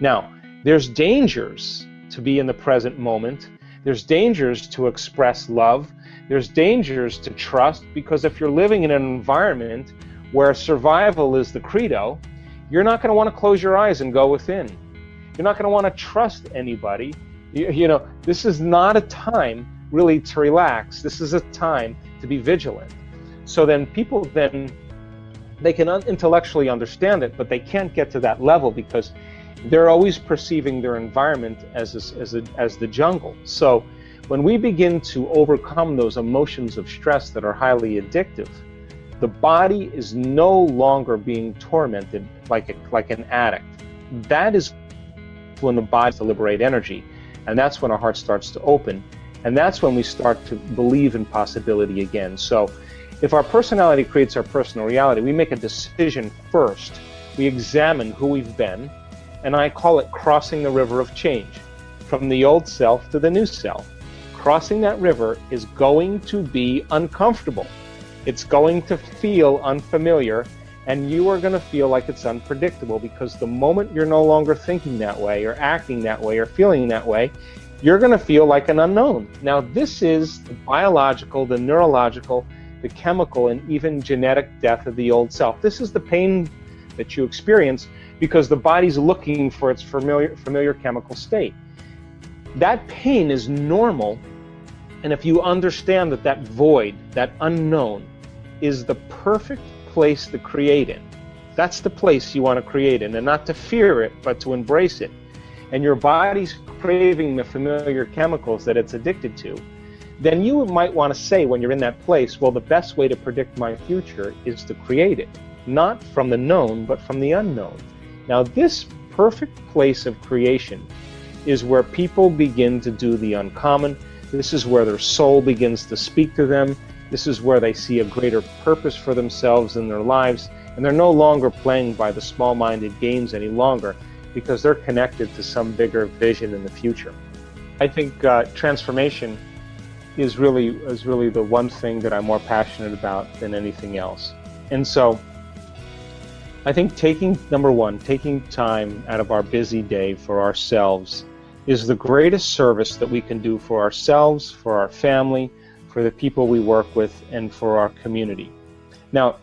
Now, there's dangers to be in the present moment. There's dangers to express love. There's dangers to trust, because if you're living in an environment where survival is the credo, you're not going to want to close your eyes and go within. You're not going to want to trust anybody. You know, this is not a time really to relax. This is a time to be vigilant. So then people they can intellectually understand it, but they can't get to that level because they're always perceiving their environment as the jungle. So when we begin to overcome those emotions of stress that are highly addictive, the body is no longer being tormented like an addict. That is when the body starts to liberate energy, and that's when our heart starts to open, and that's when we start to believe in possibility again. So if our personality creates our personal reality, we make a decision first. We examine who we've been, and I call it crossing the river of change, from the old self to the new self. Crossing that river is going to be uncomfortable. It's going to feel unfamiliar, and you are going to feel like it's unpredictable, because the moment you're no longer thinking that way or acting that way or feeling that way, you're going to feel like an unknown. Now, this is the biological, the neurological, the chemical, and even genetic death of the old self. This is the pain that you experience because the body's looking for its familiar chemical state. That pain is normal, and if you understand that void, that unknown, is the perfect place to create in. That's the place you want to create in, and not to fear it, but to embrace it. And your body's craving the familiar chemicals that it's addicted to, then you might want to say when you're in that place, well, the best way to predict my future is to create it, not from the known, but from the unknown. Now, this perfect place of creation is where people begin to do the uncommon. This is where their soul begins to speak to them. This is where they see a greater purpose for themselves in their lives, and they're no longer playing by the small-minded games any longer, because they're connected to some bigger vision in the future. I think transformation is really the one thing that I'm more passionate about than anything else. And so I think number one, taking time out of our busy day for ourselves is the greatest service that we can do for ourselves, for our family, for the people we work with, and for our community. Now,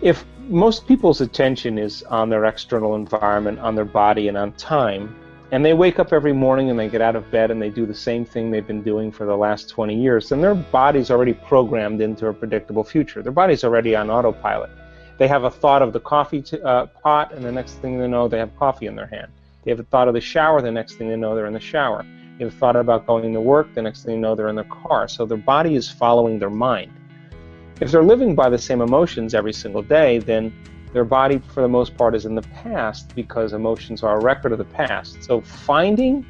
if most people's attention is on their external environment, on their body, and on time, and they wake up every morning and they get out of bed and they do the same thing they've been doing for the last 20 years, then their body's already programmed into a predictable future. Their body's already on autopilot. They have a thought of the coffee pot, and the next thing they know, they have coffee in their hand. They have a thought of the shower, the next thing they know, they're in the shower. They have a thought about going to work, the next thing they know, they're in their car. So their body is following their mind. If they're living by the same emotions every single day, then their body, for the most part, is in the past, because emotions are a record of the past. So finding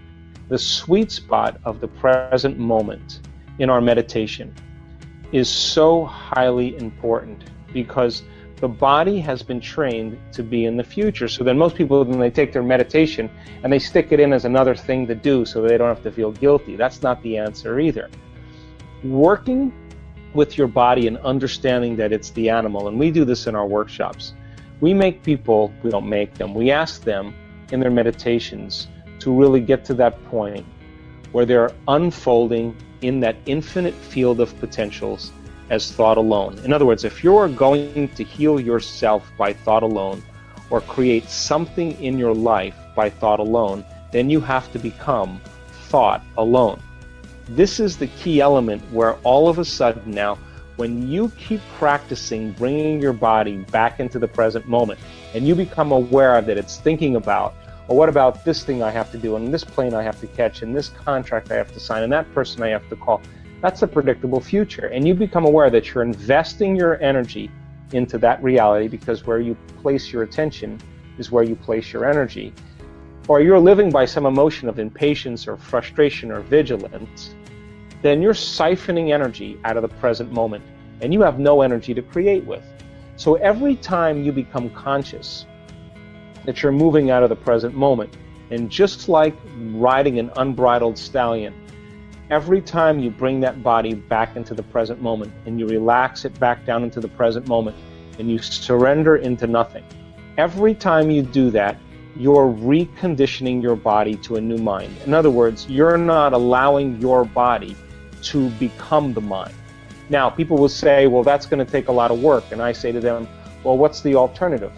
the sweet spot of the present moment in our meditation is so highly important, because the body has been trained to be in the future. So then most people, when they take their meditation and they stick it in as another thing to do so they don't have to feel guilty, that's not the answer either. Working with your body and understanding that it's the animal, and we do this in our workshops. We make people, we don't make them, we ask them in their meditations to really get to that point where they're unfolding in that infinite field of potentials as thought alone. In other words, if you're going to heal yourself by thought alone, or create something in your life by thought alone, then you have to become thought alone. This is the key element where all of a sudden now, when you keep practicing bringing your body back into the present moment, and you become aware that it's thinking about, well, what about this thing I have to do, and this plane I have to catch, and this contract I have to sign, and that person I have to call, that's a predictable future. And you become aware that you're investing your energy into that reality, because where you place your attention is where you place your energy. Or you're living by some emotion of impatience or frustration or vigilance, then you're siphoning energy out of the present moment, and you have no energy to create with. So every time you become conscious that you're moving out of the present moment, and just like riding an unbridled stallion, every time you bring that body back into the present moment and you relax it back down into the present moment and you surrender into nothing, every time you do that, you're reconditioning your body to a new mind. In other words, you're not allowing your body to become the mind. Now, people will say, well, that's going to take a lot of work. And I say to them, well, what's the alternative?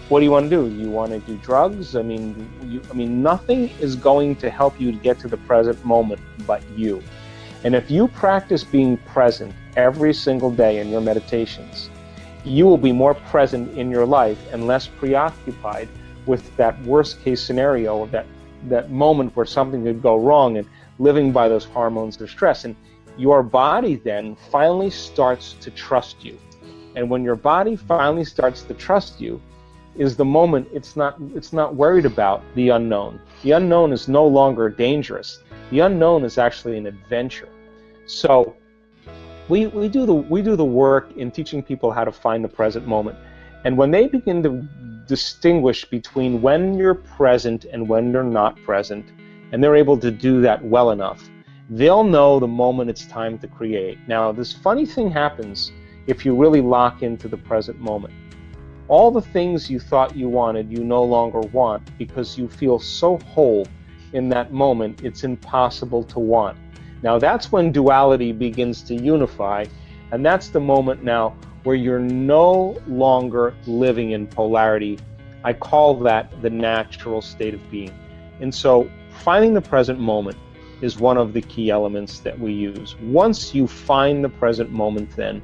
What do you want to do? You want to do drugs? I mean, nothing is going to help you to get to the present moment but you. And if you practice being present every single day in your meditations, you will be more present in your life and less preoccupied with that worst case scenario, or that moment where something could go wrong, and living by those hormones of stress. And your body then finally starts to trust you. And when your body finally starts to trust you is the moment it's not worried about the unknown. The unknown is no longer dangerous. The unknown is actually an adventure. So we do the work in teaching people how to find the present moment. And when they begin to distinguish between when you're present and when you're not present, and they're able to do that well enough, they'll know the moment it's time to create. Now, this funny thing happens if you really lock into the present moment. All the things you thought you wanted, you no longer want, because you feel so whole in that moment, it's impossible to want. Now, that's when duality begins to unify, and that's the moment now where you're no longer living in polarity. I call that the natural state of being. And so finding the present moment is one of the key elements that we use. Once you find the present moment, then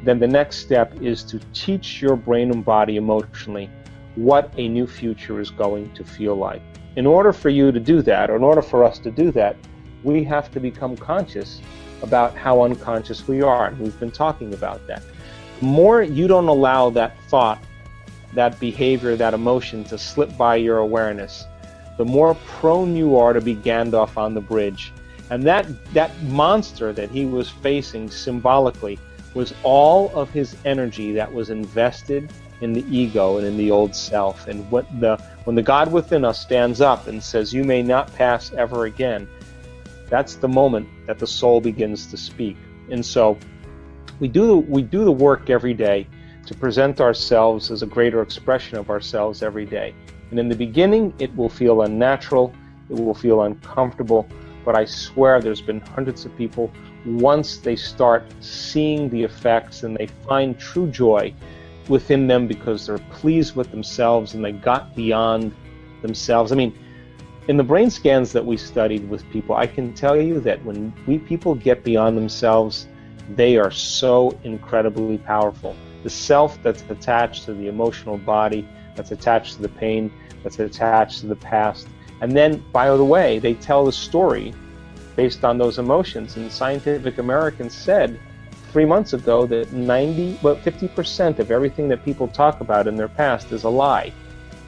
the next step is to teach your brain and body emotionally what a new future is going to feel like. In order for you to do that, or in order for us to do that, we have to become conscious about how unconscious we are. And we've been talking about that. The more you don't allow that thought, that behavior, that emotion to slip by your awareness, the more prone you are to be Gandalf on the bridge. And that monster that he was facing symbolically was all of his energy that was invested in the ego and in the old self. And when the God within us stands up and says, "You may not pass ever again," that's the moment that the soul begins to speak. And so we do the work every day to present ourselves as a greater expression of ourselves every day. And in the beginning, it will feel unnatural, it will feel uncomfortable, but I swear there's been hundreds of people, once they start seeing the effects and they find true joy within them because they're pleased with themselves and they got beyond themselves. I mean, in the brain scans that we studied with people, I can tell you that when people get beyond themselves, they are so incredibly powerful. The self that's attached to the emotional body, that's attached to the pain, that's attached to the past. And then, by the way, they tell the story based on those emotions. And Scientific American said 3 months ago that 50% of everything that people talk about in their past is a lie.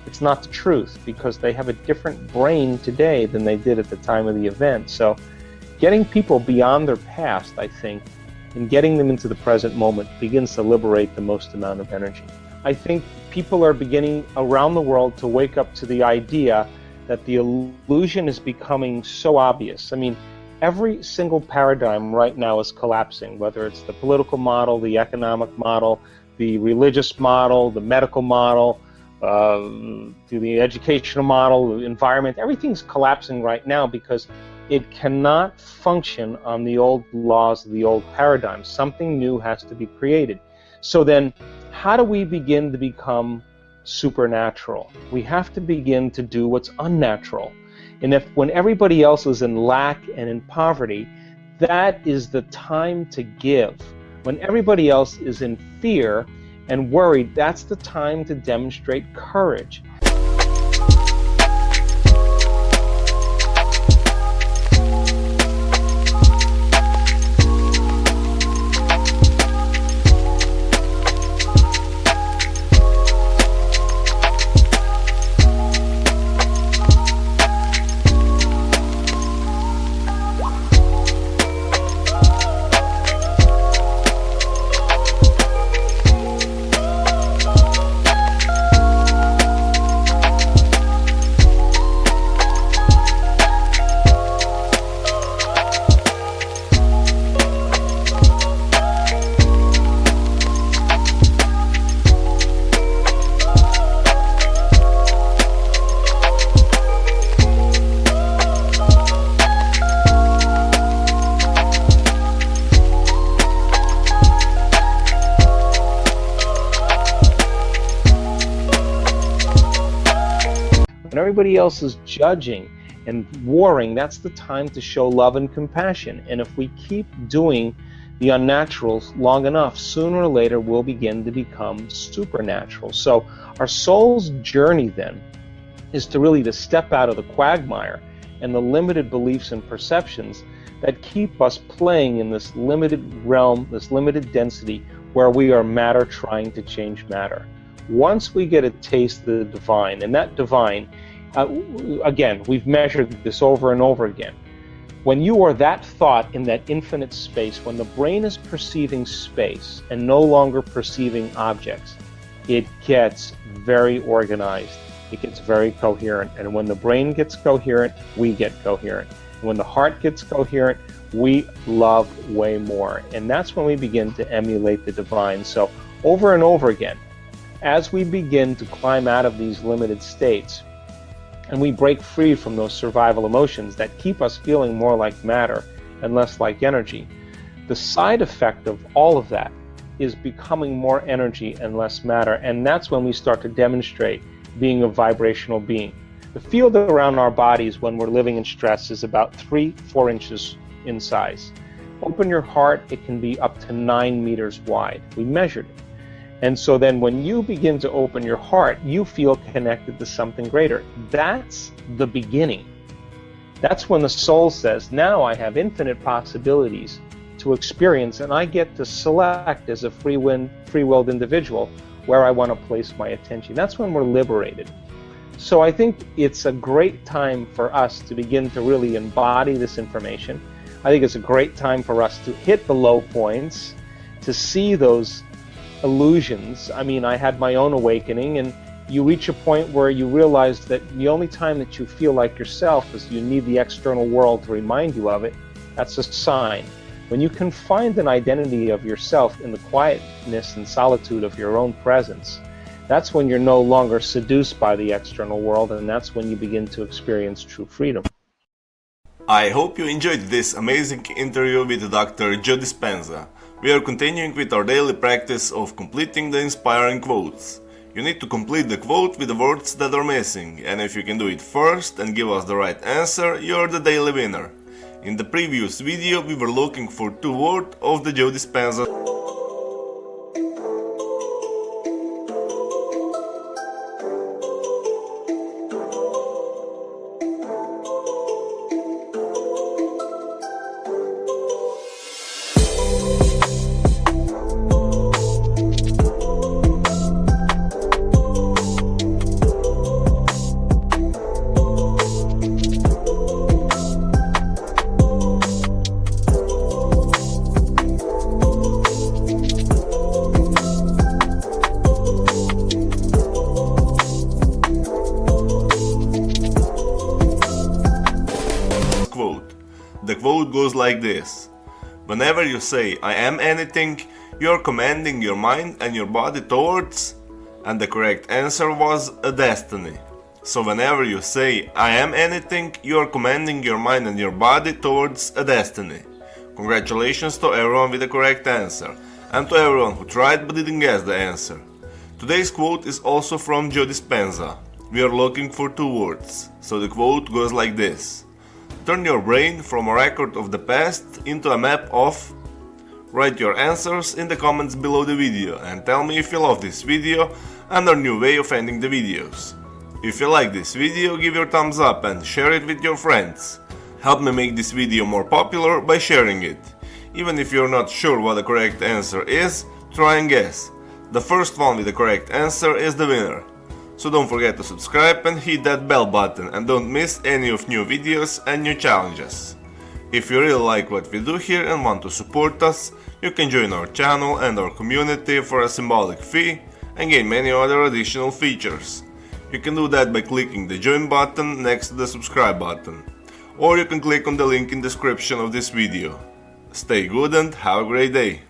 It's not the truth, because they have a different brain today than they did at the time of the event. So getting people beyond their past, I think, and getting them into the present moment begins to liberate the most amount of energy. I think people are beginning around the world to wake up to the idea that the illusion is becoming so obvious. I mean, every single paradigm right now is collapsing, whether it's the political model, the economic model, the religious model, the medical model, the educational model, the environment. Everything's collapsing right now because it cannot function on the old laws of the old paradigm. Something new has to be created. So then, how do we begin to become supernatural? We have to begin to do what's unnatural. And when everybody else is in lack and in poverty, that is the time to give. When everybody else is in fear and worried, that's the time to demonstrate courage. everybody else is judging and warring, that's the time to show love and compassion. And if we keep doing the unnaturals long enough, sooner or later we'll begin to become supernatural. So our soul's journey then is to really to step out of the quagmire and the limited beliefs and perceptions that keep us playing in this limited realm, this limited density, where we are matter trying to change matter. Once we get a taste of the divine, and that divine, again, we've measured this over and over again. When you are that thought in that infinite space, when the brain is perceiving space and no longer perceiving objects, it gets very organized. It gets very coherent. And when the brain gets coherent, we get coherent. When the heart gets coherent, we love way more. And that's when we begin to emulate the divine. So over and over again, as we begin to climb out of these limited states, and we break free from those survival emotions that keep us feeling more like matter and less like energy, the side effect of all of that is becoming more energy and less matter. And that's when we start to demonstrate being a vibrational being. The field around our bodies when we're living in stress is about 3-4 inches in size. Open your heart, it can be up to 9 meters wide. We measured it. And so then when you begin to open your heart, you feel connected to something greater. That's the beginning. That's when the soul says, now I have infinite possibilities to experience, and I get to select as a free-willed individual where I want to place my attention. That's when we're liberated. So I think it's a great time for us to begin to really embody this information. I think it's a great time for us to hit the low points, to see those illusions. I mean, I had my own awakening, and you reach a point where you realize that the only time that you feel like yourself is you need the external world to remind you of it. That's a sign. When you can find an identity of yourself in the quietness and solitude of your own presence, that's when you're no longer seduced by the external world, and that's when you begin to experience true freedom. I hope you enjoyed this amazing interview with Dr. Joe Dispenza. We are continuing with our daily practice of completing the inspiring quotes. You need to complete the quote with the words that are missing, and if you can do it first and give us the right answer, you're the daily winner. In the previous video we were looking for 2 words of the Joe Dispenza quote. The quote goes like this: whenever you say I am anything, you're commanding your mind and your body towards, and the correct answer was a destiny. So whenever you say I am anything, you're commanding your mind and your body towards a destiny. Congratulations to everyone with the correct answer, and to everyone who tried but didn't guess the answer. Today's quote is also from Joe Dispenza. We are looking for 2 words, so the quote goes like this: turn your brain from a record of the past into a map of. Write your answers in the comments below the video and tell me if you love this video and our new way of ending the videos. If you like this video, give your thumbs up and share it with your friends. Help me make this video more popular by sharing it. Even if you're not sure what the correct answer is, try and guess. The first one with the correct answer is the winner. So don't forget to subscribe and hit that bell button and don't miss any of new videos and new challenges. If you really like what we do here and want to support us, you can join our channel and our community for a symbolic fee and gain many other additional features. You can do that by clicking the join button next to the subscribe button, or you can click on the link in the description of this video. Stay good and have a great day!